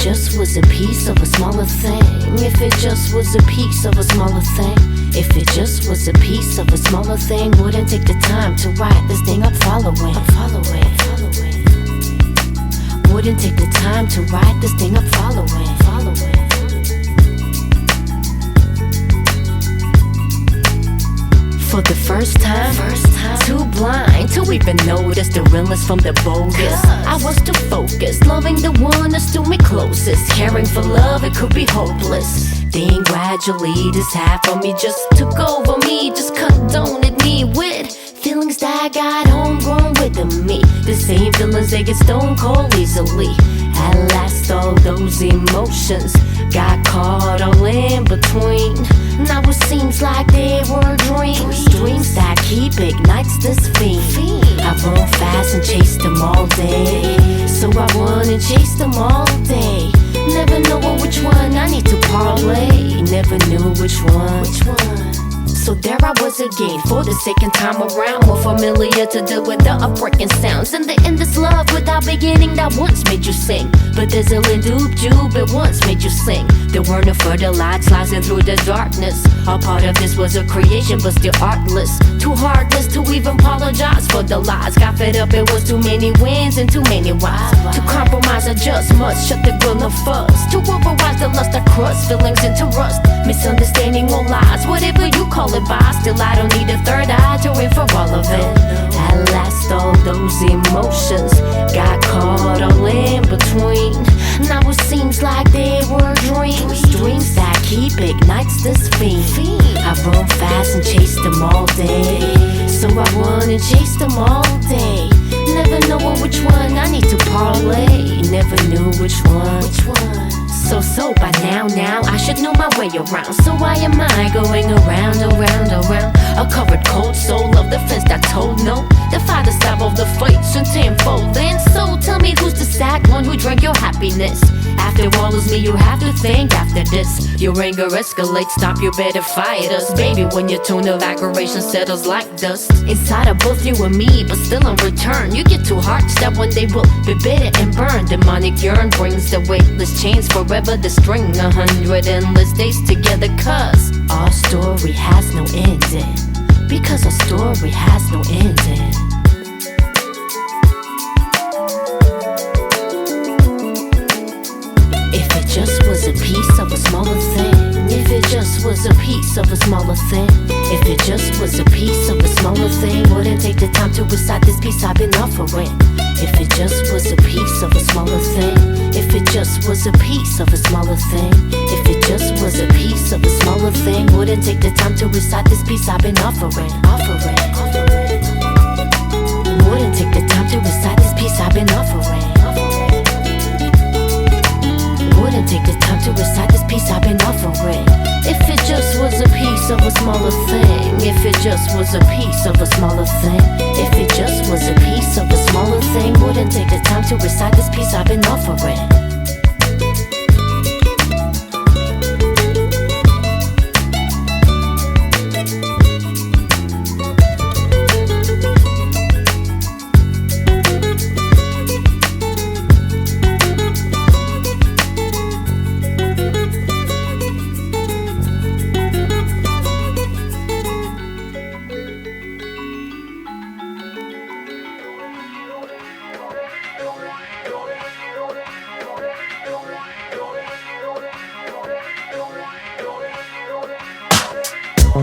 just was a piece of a smaller thing, if it just was a piece of a smaller thing, if it just was a piece of a smaller thing, wouldn't take the time to write this thing I'm following. Wouldn't take the time to write this thing I'm following. For the first time, too blind to even notice the realness from the bogus. I was too focused, loving the one that stood me closest. Caring for love, it could be hopeless. Then gradually this half of me just took over me, just condoned me with feelings that I got homegrown within me. The same feelings they get stone cold easily. At last all those emotions got caught all in between. Now it seems like they were dreams, dreams that keep ignites this fiend. I run fast and chase them all day, so I run and chase them all day. Never know which one I need to parlay, never knew which one. So there I was again, for the second time around, more familiar to deal with the upbreaking sounds. And the endless love without beginning that once made you sing, but there's a little doob it once made you sing. There were no further lights slicing through the darkness. A part of this was a creation, but still artless. Too heartless to even apologize for the lies. Got fed up, it was too many wins and too many whys. To compromise, adjust must shut the grill of fuzz. To override the lust that crust feelings into rust. Misunderstanding all lies, whatever you call it by. Still I don't need a third eye to in for all of it. At last all those emotions got caught all in between. Now it seems like they were dreams, dreams that keep ignites this fiend. I run fast and chase them all day, so I run and chase them all day. Never knowing which one I need to parlay, never knew which one. So by now I should know my way around. So why am I going around? A covered cold soul of the fence that told no. Defy the stab of the fates and tenfold. And so tell me who's the sad one who drank your happiness? After all is me, you have to think after this. Your anger escalates, stop, you better fight us. Baby, when your tone of aggravation settles like dust inside of both you and me, but still in return you get two hearts that one day will be bitter and burn. Demonic yearn brings the weightless chains forever to string 100 endless days together. Cause our story has no ending. Because our story has no ending. If it just was a piece of a smaller thing, if it just was a piece of a smaller thing, if it just was a piece of a smaller thing, wouldn't take the time to recite this piece I've been offering. If it just was a piece of a smaller thing, if it just was a piece of a smaller thing, if it just was a piece of a smaller thing, wouldn't take the time to recite this piece I've been offering. Wouldn't take the time to recite this piece I've been offering. Wouldn't take the time to recite this piece I've been offering. If it just was a piece just was a piece of a smaller thing, if it just was a piece of a smaller thing, wouldn't take the time to recite this piece I've been offering.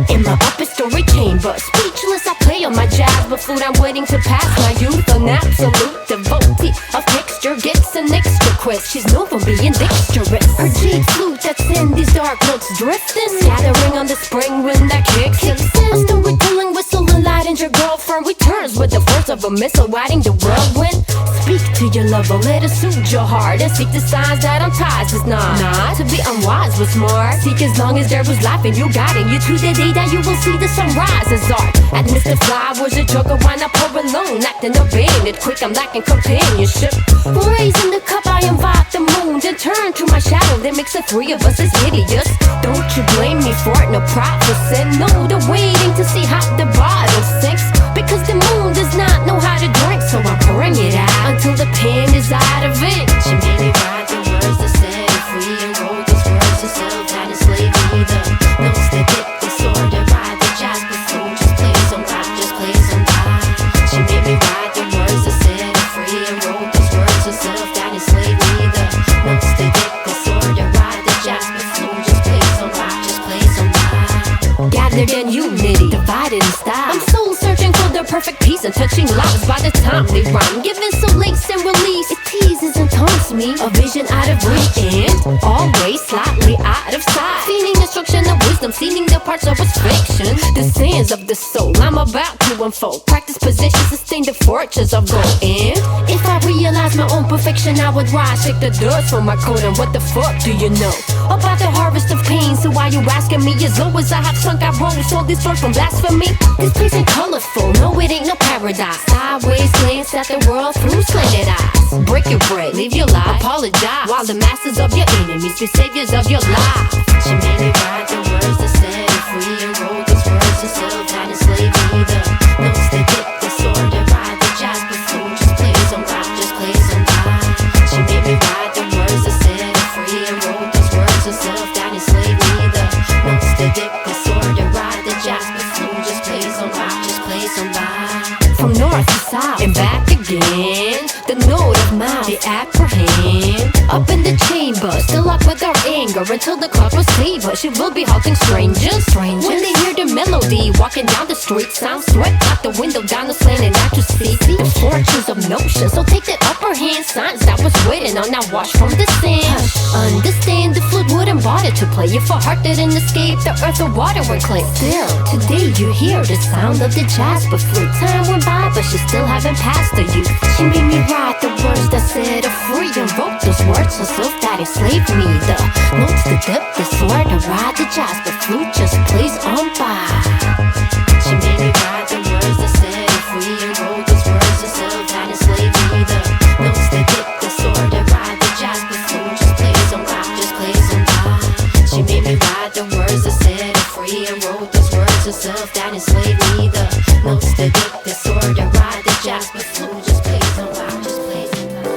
In my upper story chamber, speechless, I play on my Jasper Flute. I'm waiting to pass my youth, an absolute devotee of texture gets an extra quest. She's known for being dexterous. Her G flute that sends these dark notes drifting, scattering on the spring wind that kicks in. A storytelling whistle enlightens your girlfriend returns with the force of a missile riding the whirlwind. Speak to your lover, let it soothe your heart, and seek the signs that unties is not to be unwise but smart. Seek as long as there was life in you, guiding you to the day that you will see the sunrise as art. Admit the flowers, a joker, why not pour alone? Acting abandoned, quick, I'm lacking companionship. Raising the cup, I invite the moon, then turn to my shadow that makes the three of us as hideous. Don't you blame me for it, no prophecy. No, the waiting to see how the bottle sinks, because the moon does not know how to drink, so I'm pouring it out until the pen is out of ink. She made me write the words that set it free, and wrote these words herself that enslaved me. The notes that get disorder, ride the Jasper Flute, just plays on top, just plays on top. She made me write the words that set it free, and wrote these words herself that enslaved me. The notes that get disorder, ride the Jasper Flute, just plays on top, just plays on top. Gathered in unity, divided in style, I'm soul searching for the perfect peace and touching lives by the time they rhyme. Giving so late and release, it teases and taunts me. A vision out of reach and always slightly out of sight. Feeling instruction of wisdom, seeing the parts of its fiction. The sins of the soul I'm about to unfold. Practice position, sustain the fortunes of gold. And if I realize my own perfection, I would rise, shake the dust from my coat. And what the fuck do you know about the harvest of pain? So why you asking me? As low as I have sunk, I rose. All these words from blasphemy. This place ain't colorful, no it ain't no paradise. Sideways glance at the world through slanted eyes. Break your bread, live your life, apologize, while the masters of your enemies be saviors of your life. She made me write the words that set it free, and wrote these words herself that enslaved me. The notes that get disorder, ride the Jasper Flute, just plays on top, just plays on top. She made me write the words that set it free, and wrote these words herself that enslaved me. The notes that get disorder, ride the Jasper Flute, just plays on top, just plays on top. From north to south and back again, the note of mouth, the apprehend. Up in the chamber, still locked with our anger, until the clock will save us. She will be halting strangers. When they hear the melody, walking down the street, sound swept out the window, down the slant, and out to see the fortunes of notion. So take the upper hand, signs that was waiting on, now wash from the sand. Understand the flute wouldn't bother to play if a heart didn't escape the earth or water would claim. Still, today you hear the sound of the Jasper Flute. Time went by, but she still haven't passed the youth. She made me write the words that set her free, and wrote those words herself that enslaved me. The notes that dip the sword to ride the Jasper Flute, just plays on by. She made me write the words that set her free, and wrote those words herself that enslaved me. The notes that dip the sword to ride the Jasper Flute, just plays on by, just plays on by. She made me write the words that set her free, and wrote those words herself that enslaved me. The notes that dip the sword to ride the Jasper Flute, just plays on by, just plays on by.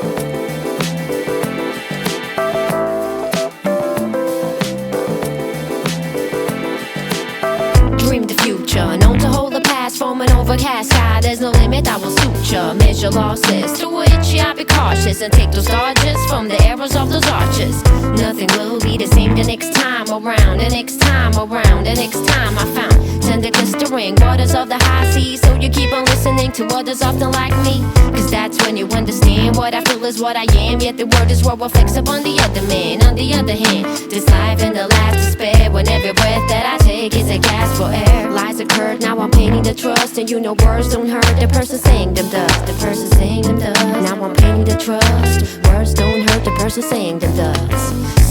Dream the future, known to hold the past from an overcast sky. There's no limit, I will suture, measure losses, to which I be cautious and take those dodges from the arrows of those arches. Nothing will be the same the next time around, the next time around, the next time I found tender glistering waters of the high seas. So you keep on listening to others often like me, cause that's when you understand what I feel is what I am. Yet the word is what reflects upon the other man. On the other hand, this life in the last despair, when every breath that I take is a gasp for air. Lies occurred, now I'm painting the trust, and you know words don't hurt, the person saying them does, the person saying them does. Now I'm painting the trust, words don't hurt, the person saying them does.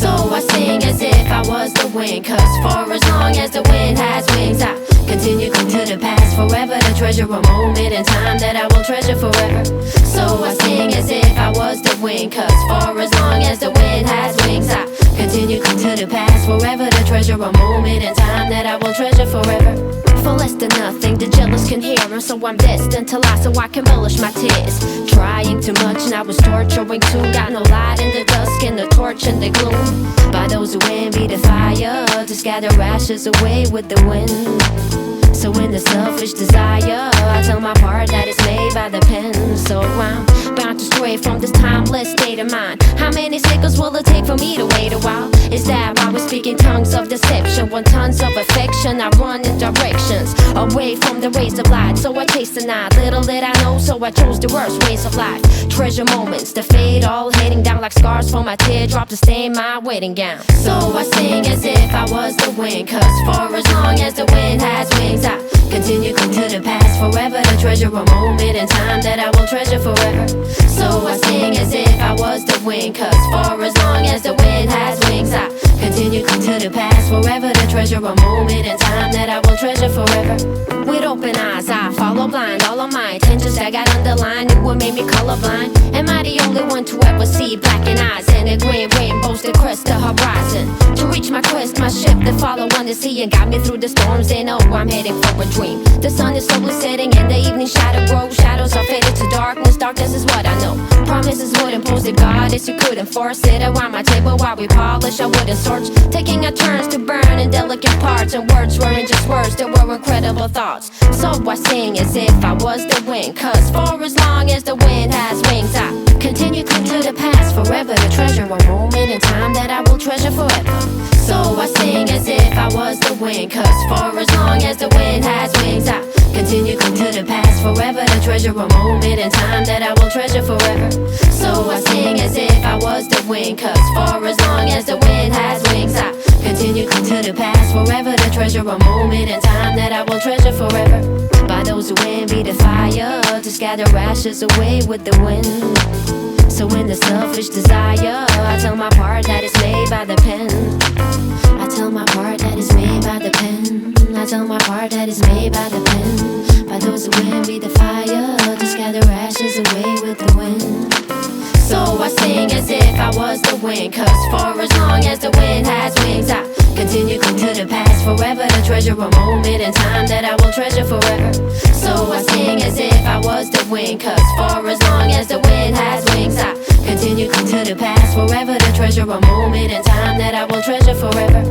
So I sing as if I was the wind, cause for as long as the wind has wings, I Continue to the past forever to treasure a moment in time that I will treasure forever. So I sing as if I was the wind, cause for as long as the wind has wings, I continue to the past forever to treasure a moment in time that I will treasure forever. For less than nothing, the jealous can hear, and so I'm destined to lie so I can relish my tears. Trying too much, now it's torturing too. Got no light in the dusk and the torch in the gloom. By those who envy the fire, to scatter ashes away with the wind. So in the selfish desire, I tell my part that it's made by the pen. So I'm bound to stray from this timeless state of mind. How many cycles will it take for me to wait a while? Is that why we're speaking tongues of deception? When tons of affection, I run in directions away from the rays of light. So I chase the night, little did I know, so I chose the worst ways of life. Treasure moments to fade, all heading down like scars from my teardrop to stain my wedding gown. So I sing as if I was the wind, cause for as long as the wind has wings, I continue to the past forever to treasure a moment in time that I will treasure forever. So I sing as if I was the wind, cause for as long as the wind has wings, I continue to the past forever to treasure a moment in time that I will treasure forever. With open eyes, I follow blind. All of my intentions that got underlined, it would make me colorblind. Am I the only one to ever see blackened eyes and a green rainbows that crest the horizon? To reach my quest, my ship that follow on the sea and guide me through the storms, and oh, I'm heading for a dream. The sun is slowly setting and the evening shadow grows. Shadows are faded to darkness, darkness is what I know. Promises would impose the goddess, you couldn't force it. Around my table while we polish, I wouldn't search. Taking our turns to burn in delicate parts, and words weren't just words, they were incredible thoughts. So I sing as if I was the wind, cause for as long as the wind has wings, I continue to the past forever to treasure a moment in time that I will treasure forever. So I sing as if I was the wind, cause for as long as the wind has wings, I continue to the past forever to treasure a moment in time that I will treasure forever. So I sing as if I was the wind, cause for as long as the wind has wings, I continue to the past forever to treasure a moment in time that I will treasure forever. By those who envy the fire, to scatter ashes away with the wind. So in the selfish desire, I tell my part that it's made by the pen. I tell my part that it's made by the pen. I tell my part that it's made by the pen. By those who envy the fire, to scatter ashes away with the wind. So I sing as if I was the wind, cause for as long as the wind has wings, I continue to the past forever to treasure a moment in time that I will treasure forever. So I sing as if I was the wind, cause for as long as the wind has wings, I continue to the past forever to treasure a moment in time that I will treasure forever.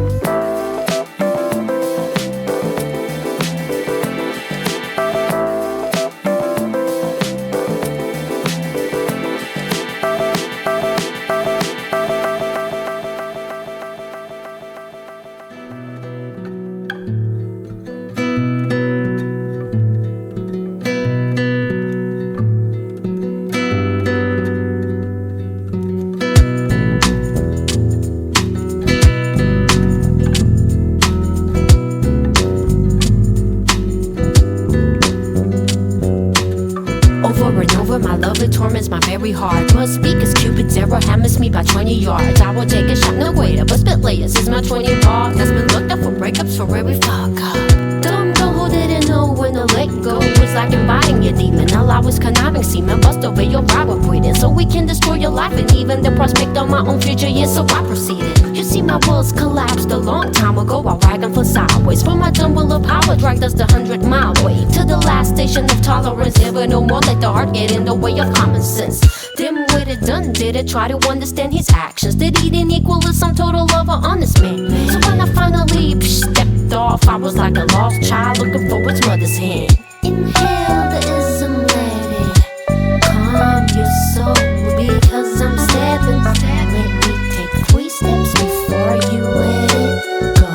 Torments my very heart. Must speak as Cupid's arrow hammers me by 20 yards. I will take a shot, no greater, but spit layers is my 20 part. That's been looked up for breakups for every fuck up. Dumb girl who didn't know when to let go. Was like inviting your demon. All I was conniving semen. Bust over your power breathing, so we can destroy your life and even the prospect of my own future. Yes, so I proceeded. You see my walls collapsed a long time ago. I wagon for sideways. From my tumble of power dragged us the 100-mile way to the last station of tolerance. Never no more let the heart get in the way of common sense. Dim-witted, done did it. Try to understand his actions. Did he didn't equal the sum total of an honest man? So when I finally stepped off, I was like a lost child looking for its mother's hand. Inhale the ism, let it calm your soul, because I'm stepping. Let me take 3 steps before you let it go.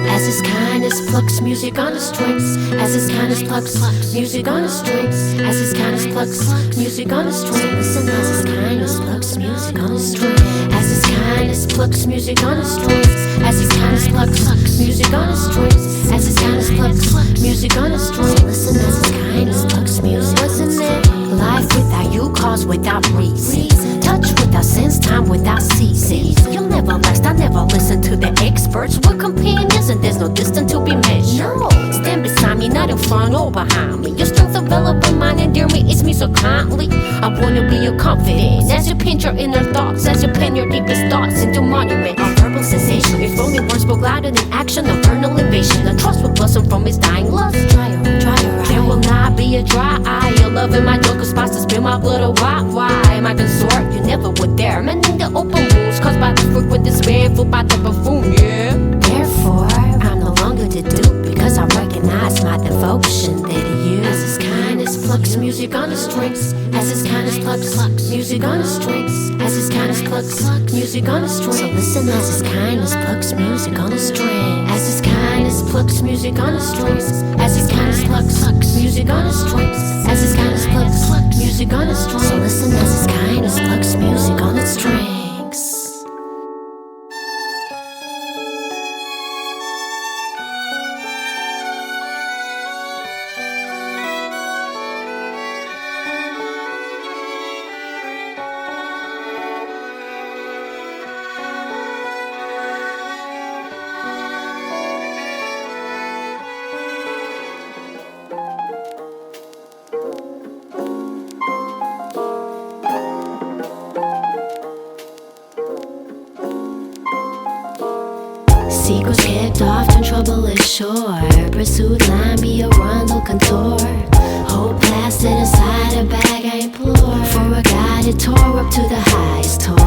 As his kindness plucks music on the strings, as his kindness plucks music on the strings, as his kindness plucks music on the strings. Listen, as his kindness plucks music on the strings, as his kindness plucks music on the strings, as his kindness plucks music on the strings, as his kindness plucks music on the strings. Listen, as his kindness plucks music. Wasn't it life without you cause without reason. Touch without sense, time without ceasing. You'll never last, I never listen to the experts. We're companions and there's no distance to be measured. No, stand beside me, not in front or behind me. Your strength available, mine endear me, it's me so kindly. I wanna be your confidence as you paint your inner thoughts, as you pen your deepest thoughts into monument of verbal sensation. If only words spoke louder than action, a vernal invasion. A trust will blossom from his dying lust. There will not be a dry eye. Your love in my joker spots to spill my blood or why? Why my consort? You never were there. Mending the open wounds caused by the frequent despair, fooled by the buffoon, yeah. Therefore, I'm no longer the dupe because I recognize my devotion there to you. As his kindness plucks music on the strings, as his kindness plucks music on the strings, as his kindness plucks music on the strings. So listen as his kindness plucks music on the strings, as his kindness plucks music on the strings, as his kindness plucks music on the strings, as his kindness plucks music on the strings. So listen as his kindness plucks music on its strings. Secrets kept often trouble is sure. Pursued line be a rundle contour. Hope blasted inside a bag I implore. For a guided tour up to the highest tour.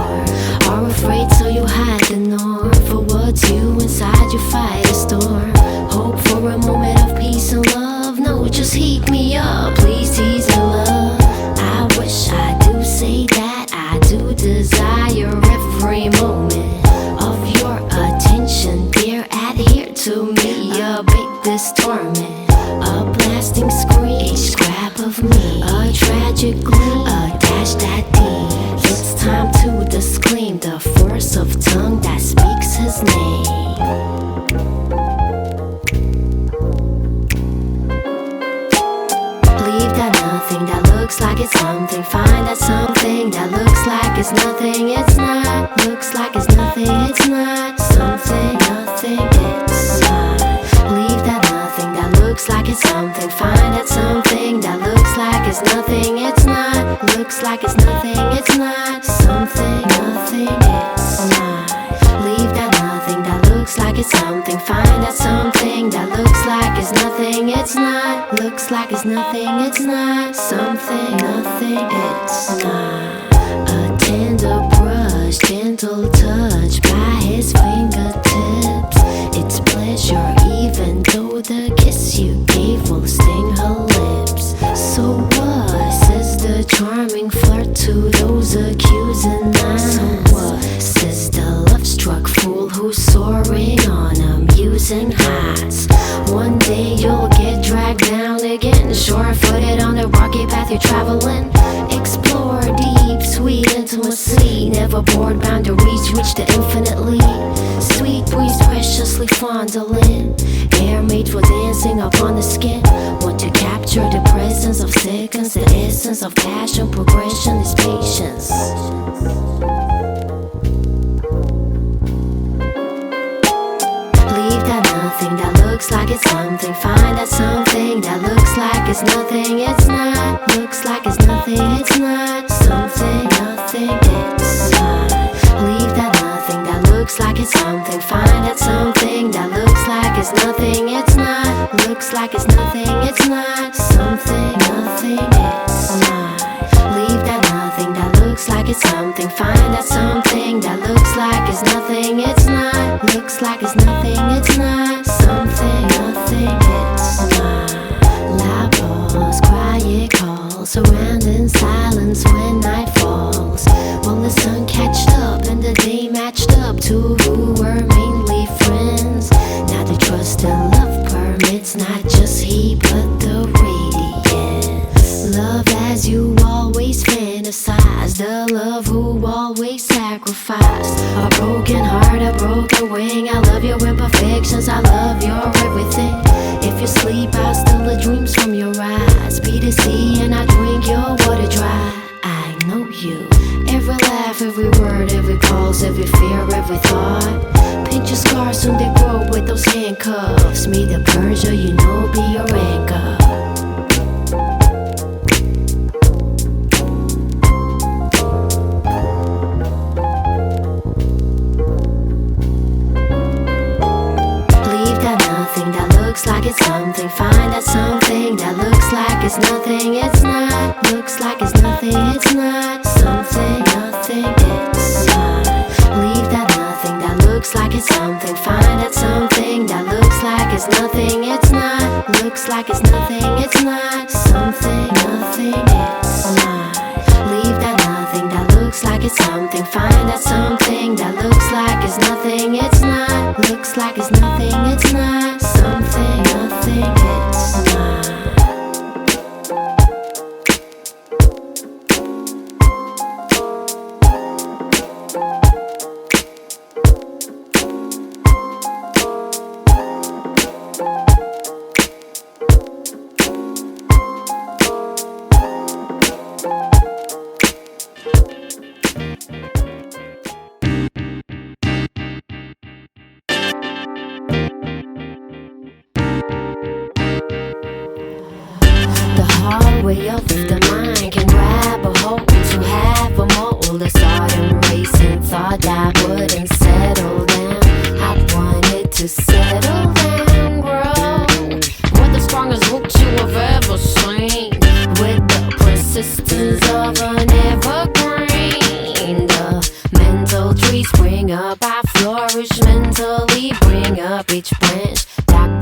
Are afraid so you hide the norm. For what's you inside you fight a storm. Hope for a moment of peace and love. No, just heat me up, please tease the love. I wish I do say that I do desire every moment of your attention, dear, adhere to me. Abate this torment, a blasting scream, a scrap of me, a tragic gleam, a dash that deep. It's time to disclaim the force of tongue that speaks his name. Believe that nothing that looks like it's something. Find that something that looks like it's nothing, it's not. Looks like it's nothing, it's not. Something, nothing, it's not. Believe that nothing that looks like it's something. Find that something that looks like it's nothing, it's not. Looks like it's nothing, it's not. Something, nothing, it's not. Believe that nothing that looks like it's something. Find that something that looks like it's nothing, it's not. Looks like it's nothing, it's not. Something, nothing, it's not. A tender brush, gentle touch by his fingertips. It's pleasure even though the kiss you gave will sting her lips. So what says the charming flirt to those accusing eyes? So what says the love-struck fool who's soaring on amusing heights? One day you'll get dragged down again, sure-footed on the rocky path you're traveling. Explore deep, sweet intimacy, never bored, bound to reach the infinitely. Sweet breeze preciously fondling, air made for dancing upon the skin. Want to capture the presence of seconds, the essence of passion, progression is patience. Believe that nothing that looks like it's something. Find that something that looks like it's nothing, it's not. Looks like it's nothing, it's not. Something, nothing, it's not. Believe that nothing that looks like it's something. Find that something that looks like it's nothing, it's not. Looks like it's nothing, it's not. Something, nothing, it's not. Believe that nothing that looks like it's something. Find that something that looks like it's nothing, it's not. Looks like it's nothing, it's not. Something, nothing, it's not. Loud balls, quiet calls, surrounding silence when night falls. Well, the sun catched up and the day matched up to who were mainly friends. Now the trust and love permits not just he but the radiance. Love as you always fantasize, the love who always sacrificed. A broken heart, a broken wing. I love your imperfections, I love your everything. If you sleep, I steal the dreams from your eyes. Be the sea and I drink your water dry. I know handcuffs. Me the Persia, you know, be your anchor. Looks like it's something, find that something that looks like it's nothing, it's not. Looks like it's nothing, it's not. Something, nothing, it's not. Leave that nothing that looks like it's something, find that something that looks like it's nothing, it's not. Looks like it's nothing, it's not. Something, nothing, it's not. Leave that nothing that looks like it's something, find that something that looks like it's nothing, it's not. Looks like it's nothing, it's not. Something, nothing, it's not. Way of the mind can grab a hold to have a mold. I started racing, thought I wouldn't settle down. I wanted to settle down, grow. What the strongest roots you have ever seen, with the persistence of an evergreen. The mental tree spring up, I flourish mentally, bring up each branch that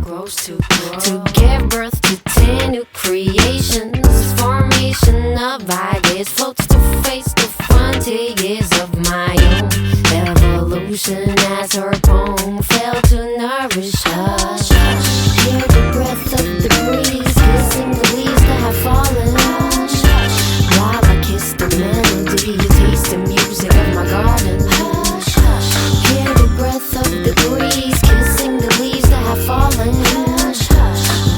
grows to grow, to give birth to 10 new creations. Formation of ideas floats to face the frontiers of my own evolution, as her poem failed to nourish her. Hear the breath of the breeze kissing the leaves that have fallen. While I kiss the melody, you taste the music of my garden. Hear the breath of the breeze kissing the leaves that have fallen.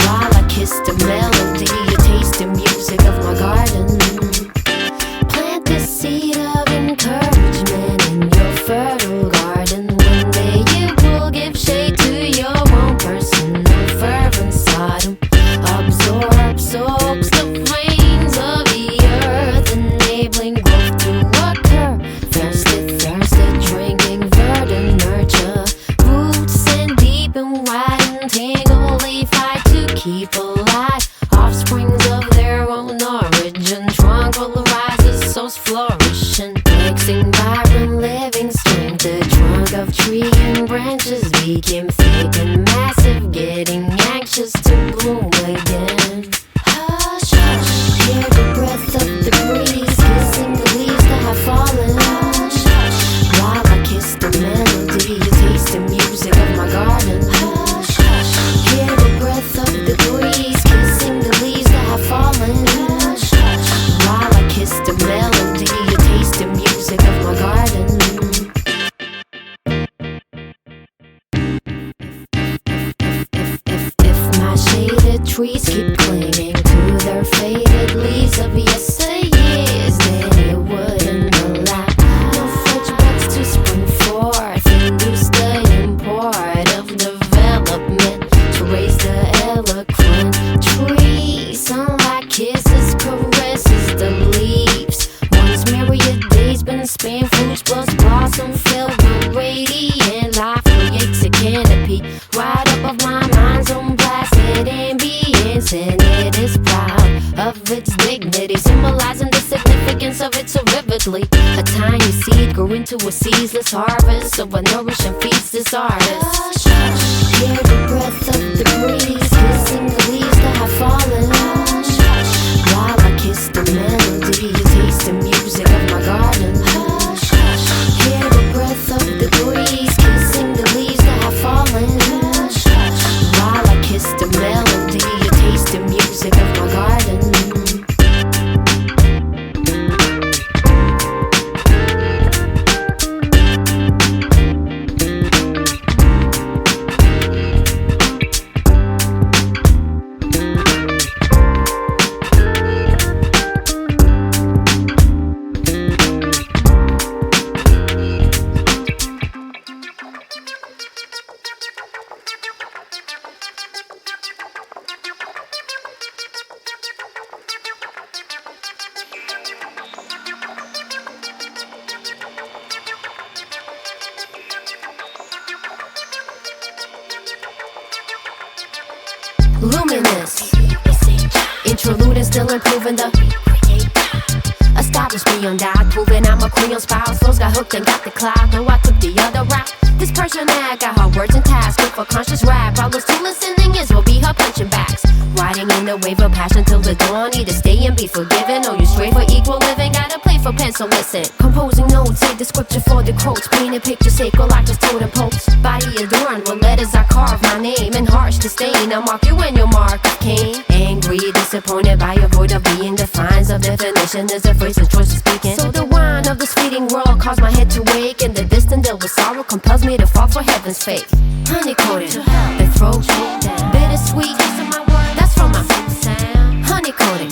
While I kiss the melody, you taste the music of my garden. Plant the seed of encouragement in your fertile garden. One day it will give shade to your own personal fervent Sodom. Absorb, soaks the flames of the earth, enabling growth to occur. Thirsted, drinking verdant nurture. Roots and deep and wide and tingly, fight to keep alive. Offsprings of their own origin, tranquilizes souls flourishing, mixing vibrant living strength. The trunk of tree and branches became thick and massive, getting anxious to bloom again. Hush, hush, hear the breath of the breeze kissing the leaves that have fallen. While I kiss the melody, you taste the music of my garden. Hush, hush, hear the breath of the breeze kissing the leaves that have fallen. While I kiss the melody, you taste the music of my garden. If my shaded trees keep clinging to their faded leaves of yesteryears, then it wouldn't allow no fresh buds to spring forth, induce the import of development to raise the eloquent tree. Sunlight kisses, caresses the leaves. Once myriad days been spent, fruits plus blossom filled with radiant life creates a canopy right above my mind's own blasted ambience, and it is proud of its dignity, symbolizing the significance of it so vividly. A tiny seed grew into a ceaseless harvest, so I nourish and feeds this artist. Hear the breath of the breeze kissing the leaves that have fallen. While I kiss the melody, you taste the music of my garden. Hear the breath of the breeze kissing the leaves that have fallen. While I kiss the melody, you taste the music of my garden. luminous. Interlude and still improving the established beyond doubt, proving I'm a queen on spouse. Flows got hooked and got the cloud. No, I took the other route. This person had got her words and tasks. Good for conscious rap. All those two listening is will be her punching backs. Riding in a wave of passion till the dawn. Either stay and be forgiven, or you straight for equal living. Gotta play for pen, so listen. Composing notes, say the scripture for the quotes. Painting pictures, sacred like just totem posts. Body adorned with letters I carve my name. And harsh disdain, I'll mark you when your mark of Cain. Angry, disappointed by your void of being. Defines of definition is a phrase and choice of speaking. So the wine of this fleeting world caused my head to wake. And the distant deal with sorrow compels me to fall for heaven's faith. Honey-coated, the throat choked down. Bittersweet, that's from my sound. Honey-coated,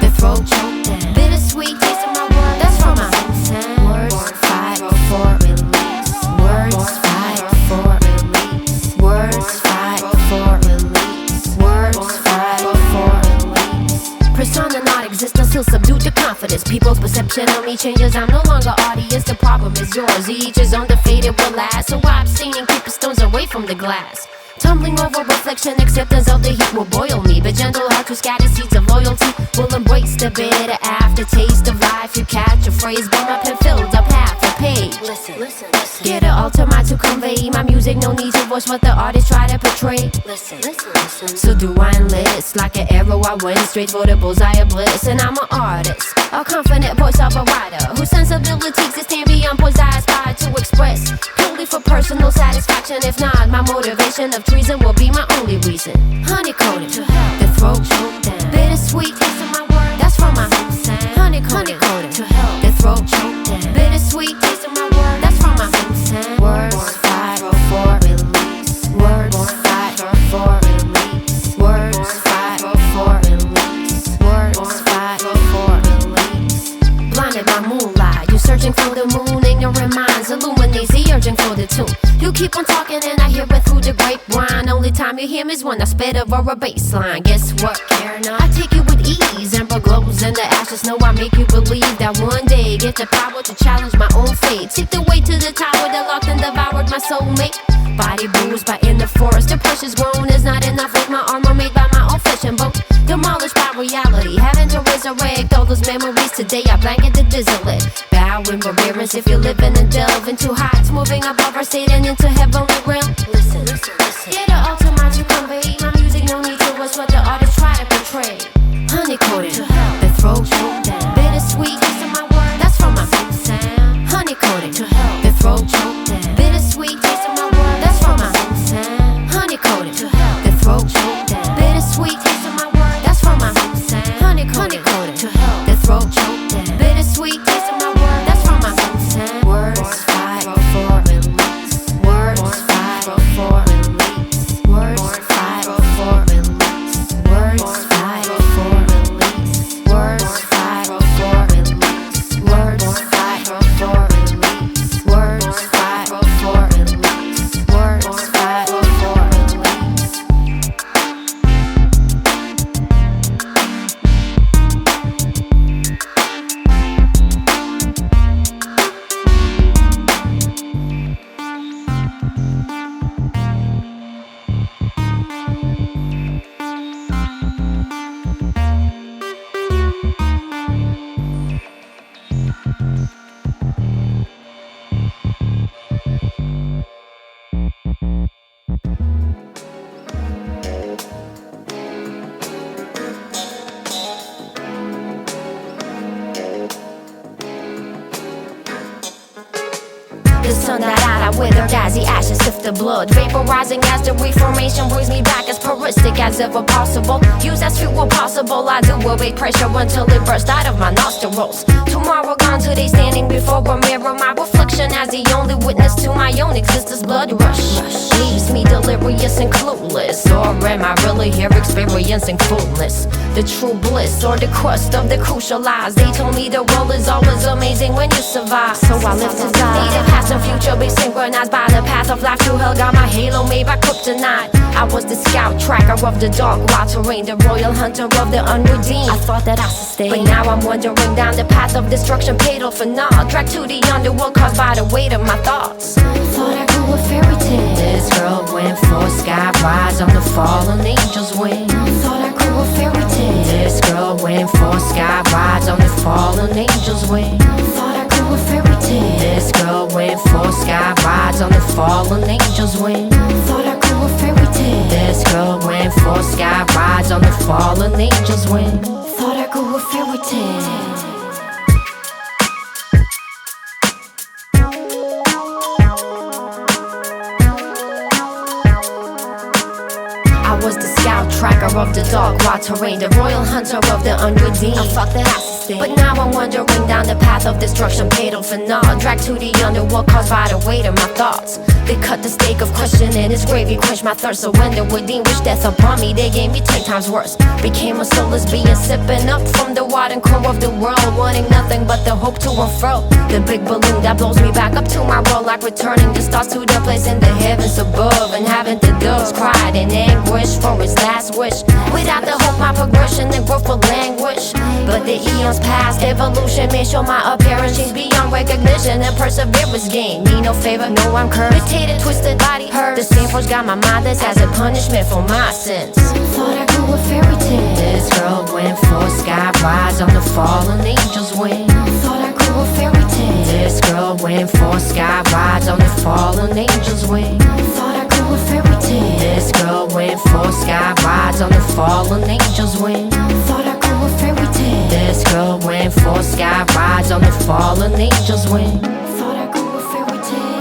the throat choked down. Bittersweet, taste of my word, that's from my sound. Words fight for release. Words fight for release. Words fight for release. Words fight for release. Persona not existence, still subdued to confidence. People's perception of me changes, I'm no longer audience. The problem is yours, each is undefeated will last. So I'm abstaining, keep the stones away from the glass. Tumbling over reflection, acceptance of the heat will boil me. But gentle heart who scatters seeds of loyalty will embrace the bitter aftertaste of life. You catch a phrase, but my pen filled up half a page. Listen, listen, listen. Get an alter mind to convey my music, no need to voice what the artist try to portray. Listen, listen, listen. So do I enlist like an arrow I win straight for the bullseye of bliss. And I'm an artist, a confident voice of a writer whose sensibilities extend beyond poise I aspire to express. Purely for personal satisfaction, if not my motivation of treason will be my only reason. Honey-coated, the throat choked down. Bittersweet, taste of my word, that's from my sound. Honey-coated, the throat choked down. Bittersweet, taste of my word, that's from my sound. Words fight for release. Words fight for release. Words fight for release. Words fight for release. Blinded by moonlight, you searching for the moon in your minds. Illuminates the urging for the tune. You keep on talking and I hear it through the grapevine. Only time you hear me is when I spit over a bass line. Guess what, care not? I take you with ease. Ember glows in the ashes. Know I make you believe that one day get the power to challenge my own fate. Take the way to the tower that locked and devoured my soulmate. Body bruised by in the forest. The precious grown is not enough with my armor made by my own flesh and bone. Demolished by reality, having to resurrect all those memories. Today I blanket the desolate. Bow in reverence if you're living and delve into heights, moving above our state and into heavenly realm. Listen, listen, listen. Get an alter mind to convey my music, no need to rush what the artist try to portray. Honey-coated, the throat choked down. Bittersweet, taste of my word, that's from my sound. Honey-coated, the throat choked down. Bittersweet, taste of my word, that's from my sound. Honey-coated, the throat choked down. Bittersweet, taste of my word, that's from my sound. Honey-coated, the throat choked down. Bittersweet, taste of my word, that's from my sound. Words fight for release. Words fight for release. Words fight for release. Words fight for release. Words fight for release. Words fight for release. Words fight for release. Words fight for release. The sun that I withered as the ashes sift the blood, vaporizing as the reformation brings me back as puristic as ever possible. Use as fuel possible, I do await pressure until it bursts out of my nostrils. Tomorrow gone, today standing before a mirror, my reflection as the only witness to my own existence. Blood rush leaves me delirious and clueless, or am I really here experiencing fullness? The true bliss or the crust of the crucial lies. They told me the world is always amazing when you survive, so I live to die. Need a past and future be synchronized by the path of life to hell. Got my halo made by kryptonite. I was the scout tracker of the dark wild terrain, the royal hunter of the unredeemed. I thought that I sustained, but now I'm wandering down the path of destruction, fatal for now. Dragged to the underworld caused by the weight of my thoughts. Thought I grew a fairy tale. This girl went for sky rise on the fallen angel's wing. Thought I grew a fairy tale. This girl went for sky rise on the fallen angel's wing. Thought I grew a fairy tale. This girl went for sky rides on the fallen angel's wing. Thought I grew a fairy tale. This girl went for sky rides on the fallen angel's wing. Thought I grew a fairy tale. I was the scout tracker of the dark wild terrain, the royal hunter of the unredeemed. I thought that I sustained, but now I'm wandering down the path of destruction, fatal for now. Dragged to the underworld caused by the weight of my thoughts. They cut the stake of questioning his gravy, quenched my thirst. Surrender within, wish death upon me. They gave me 10 times worse. Became a soulless being, sipping up from the wide core of the world, wanting nothing but the hope to unfurl. The big balloon that blows me back up to my world, like returning the stars to the place in the heavens above, and having the doves cried in anguish for his last wish. Without the hope, my progression and growth will languish. But the eons past, evolution may show my appearance change beyond recognition, and perseverance gain me no favor. No, I'm cursed, twisted body hurt. The same force got my mind as a punishment for my sins. Thought I grew a fairy tale. This girl went for sky rise on the fallen angel's wing. Thought I grew a fairy tale. This girl went for sky rides on the fallen angel's wing. Thought I grew a fairy tale. This girl went for sky rides on the fallen angel's wing. Thought I grew a fairy tale. This girl went for sky rides on the fallen angel's wing. Thought I grew a fairy tale.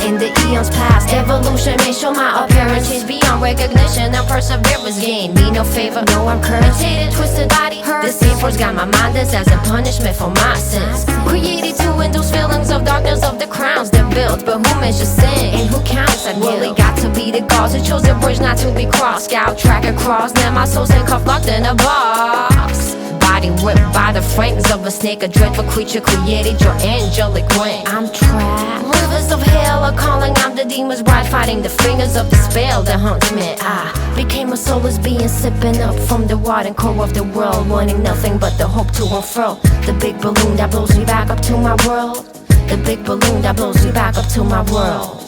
In the eons past, evolution may show my appearance change beyond recognition, and perseverance gain me no favor. No, I'm cursed, twisted body hurt. The same force got my mind as a punishment for my sins. Created to induce feelings of darkness of the crowns that built, but who measures sin and who counts that guilt? Well, it got to be the gods who chose a bridge not to be crossed. Scout track across, now my soul's handcuffed, locked in a box. Body ripped by the fangs of a snake, a dreadful creature created your angelic wing. I'm trapped. Rivers of hell are calling, I'm the demon's bride, fighting the fingers of the spell that haunts me. I became a soulless being, sipping up from the wide core of the world, wanting nothing but the hope to unfurl. The big balloon that blows me back up to my world. The big balloon that blows me back up to my world.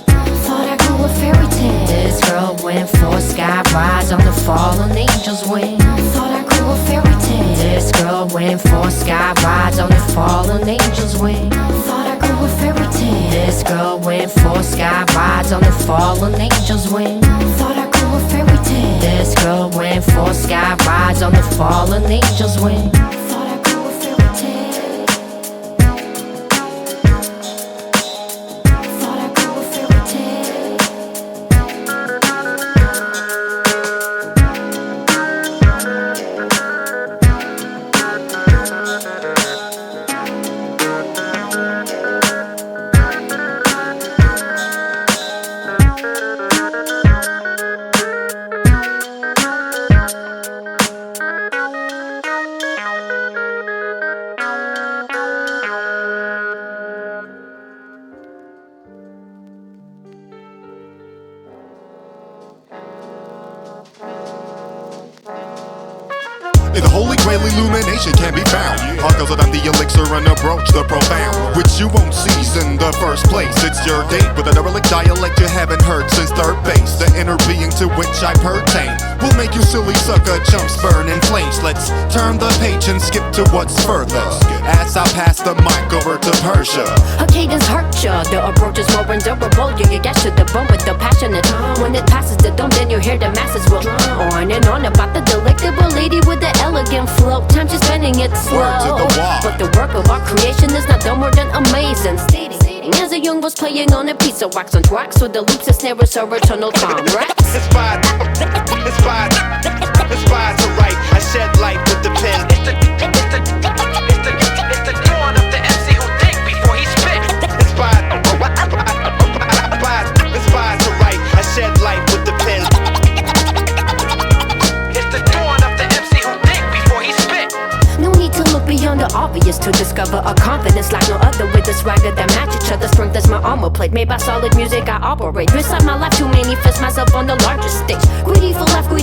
Thought I grew a fairy tale. This girl went for sky rise on the fallen angel's wing. Thought I grew a fairy tale. This girl went for sky rides on the fallen angel's wing. Thought I grew a fairy tale. This girl went for sky rides on the fallen angel's wing. Thought I grew a fairy tale. This girl went for sky rides on the fallen angel's wing. Thought I grew a fairy tale. Thought I grew a fairy tale. In the holy grail, illumination can be found. Arcos are the elixir and approach the profound, which you won't seize in the first place. It's your date with a derelict dialect you haven't heard since third base. The inner being to which I pertain will make you silly sucker chumps burn in flames. Let's turn the page and skip to what's further, as I pass the mic over to Persia. Her cadence hurt ya, the approach is more endurable. You get to the bone with the passionate. When it passes the dome, then you hear the masses will on and on about the delectable lady with the elegant flow. Time she's spending it slow, but the work of our creation is not done more than amazing. As a young was playing on a piece of wax on tracks with the loops and snares of eternal time racks. Inspired to write. I shed light with the pen. It's the dawn of the MC who think before he spit. Inspired to write. I shed light with the pen. It's the dawn of the MC who think before he spit. No need to to look beyond the obvious, to discover a confidence like no other, with a swagger that match each other. Strength is my armor plate, made by solid music I operate. Beside my life, too manifest myself on the largest stage. Greedy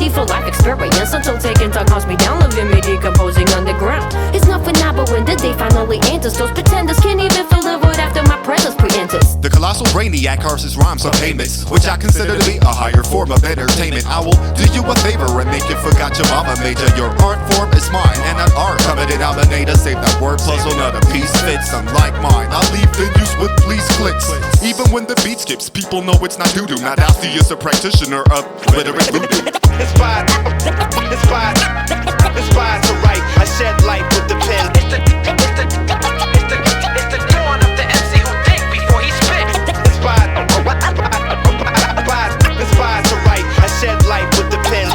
for life experience, until taking time calms me down, leaving me decomposing underground. It's nothing now, but when the day finally enters, those pretenders can't even feel the void after my presence pre-enters. The colossal brainiac curses rhymes on payments, which I consider to be a higher form of entertainment. I will do you a favor and make you forgot your mama major. Your art form is mine, and an art coming denominator. Save that word puzzle, not a piece fits. Unlike mine, I leave venues with please clicks. Even when the beat skips, people know it's not doo-doo. Not Alfie is a practitioner of literate voodoo. Inspired to write. I shed light with the pen. It's the dawn of the MC who think before he spit. Inspired to write. I shed light with the pen.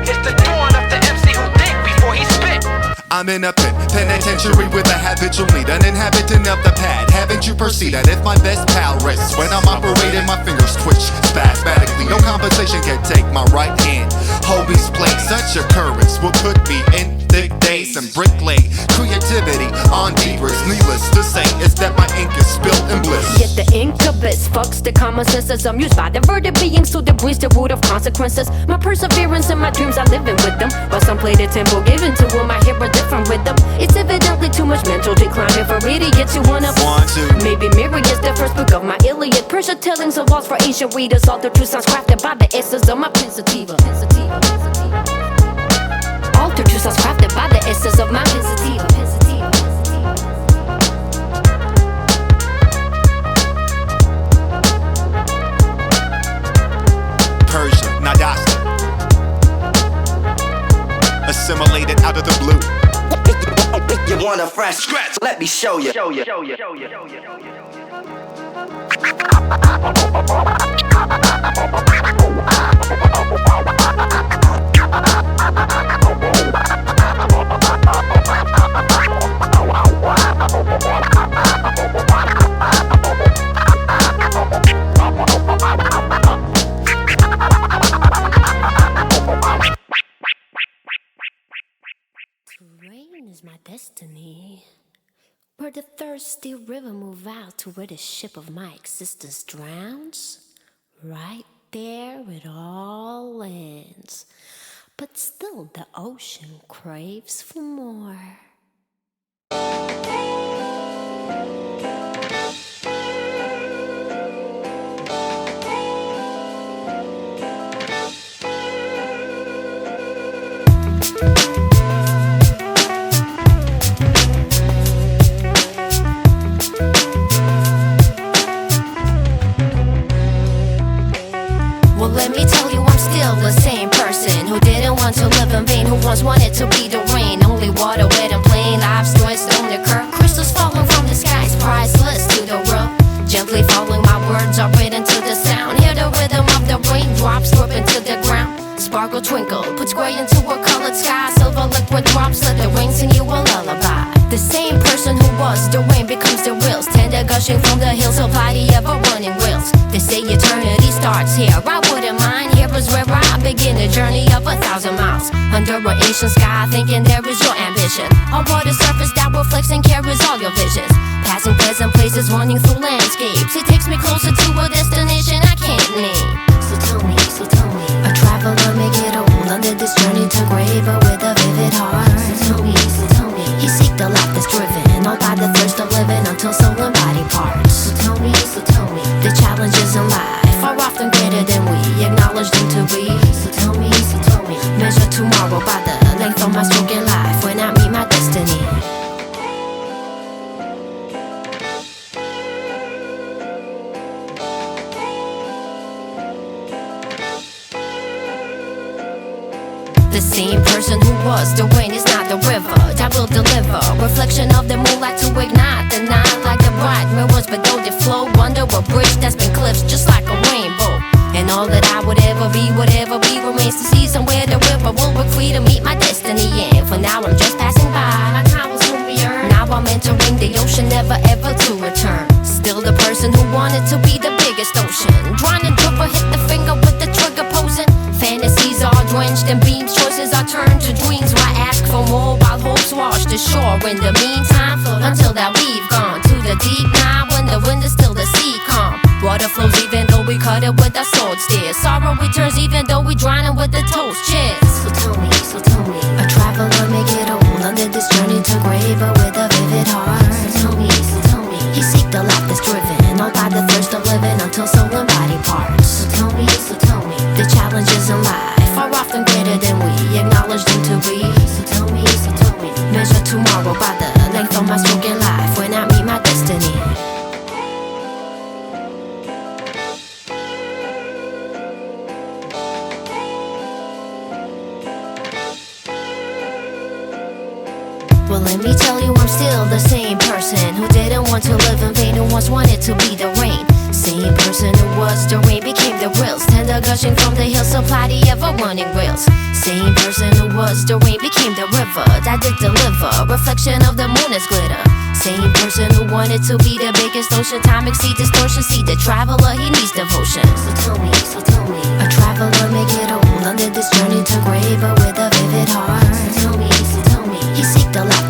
It's the dawn of the MC who think before he spit. I'm in a penitentiary with a habitual need, an inhabitant of the pad. Haven't you perceived that if my best pal rests when I'm operating, my fingers twitch spasmodically? No conversation can take my right hand. Homies play such occurrence will put me in thick days and bricklay creativity on beavers. Needless to say is that my ink is spilled in bliss. Yet the incubus fucks the common sense as I'm used by diverted beings to the breeze, the root of consequences. My perseverance and my dreams, I live in with them. While some play the tempo given to them, I hear a different rhythm. It's evidently too much mental decline for me to get to one of maybe Mary is the first book of my Iliad. Persia tellings of walls for ancient readers. All the true sounds crafted by the essence of my Pensativa. All the true sounds crafted by the essence of my Pensativa. Persia, Nadasta, assimilated out of the blue. You want a fresh scratch? Let me show you. Rain is my destiny. Where the thirsty river move out to where the ship of my existence drowns. Right there it all ends. But still the ocean craves for more. Well, let me tell you, I'm still the same person who didn't want to live in vain, who once wanted to be the rain. Only water, wet and plain, lives twist on the curb. Crystals falling from the skies, priceless to the world. Gently falling, my words are written to the sound. Hear the rhythm of the raindrops slipping to the ground. Sparkle, twinkle, puts gray into a colored sky. Silver liquid drops, let the rain sing you a lullaby. The same person who was the rain becomes the rills, tender gushing from the hills, supply the ever-running rills. They say eternity starts here, I wouldn't mind. Here is where I begin the journey of 1,000 miles. Under an ancient sky, thinking there is your ambition. Over the surface that reflects and carries all your visions. Passing pleasant places, running through landscapes. It takes me closer to a destination I can't name. So tell me, a traveler may get old under this journey to graver with a vivid heart. So tell me, he seek the life that's driven all by the thirst of living until soul and body parts. So tell me, the challenges in life are often greater than we acknowledge them to be. So tell me, measure tomorrow by the length of my stroke in life when I meet my destiny. The same person who was the rain is not the river that will deliver. Reflection of the moonlight to ignite the night like the bright mirrors below the flow under a bridge that's been clipped just like a rainbow. And all that I would ever be remains to see somewhere the river will work free to meet my destiny. And for now I'm just passing by. My time will soon be earned. Now I'm entering the ocean, never ever to return. Still the person who wanted to be the biggest ocean. Drawing a dripper, hit the finger with the trigger posing. Fantasies are drenched in beams, choices are turned to dreams. Why ask for more? shore in the meantime, until that we've gone to the deep night when the wind is still the sea calm. Water flows even though we cut it with our sword stairs. Sorrow returns even though we drown it with the toast chairs. So tell me, a traveler may get old under this journey to grave, but with a vivid heart. So tell me, he seek the life that's driven on by the thirst of living until soul and body parts. So tell me, the challenges in life are often greater than we acknowledge them to be. So tell me, measure tomorrow by the length of my stroke in life when I meet my destiny. Well, let me tell you, I'm still the same person who didn't want to live in vain, who once wanted to be the rain. Same person who was the rain became the rills, tender gushing from the hills, supply the ever-running rills. Same person who was the rain became the river that did deliver, reflection of the moon is glitter. Same person who wanted to be the biggest ocean, time exceeds distortion, see the traveler, he needs devotion. So tell me, a traveler may get old under this journey to grave, but with a vivid heart. So tell me, he seek the life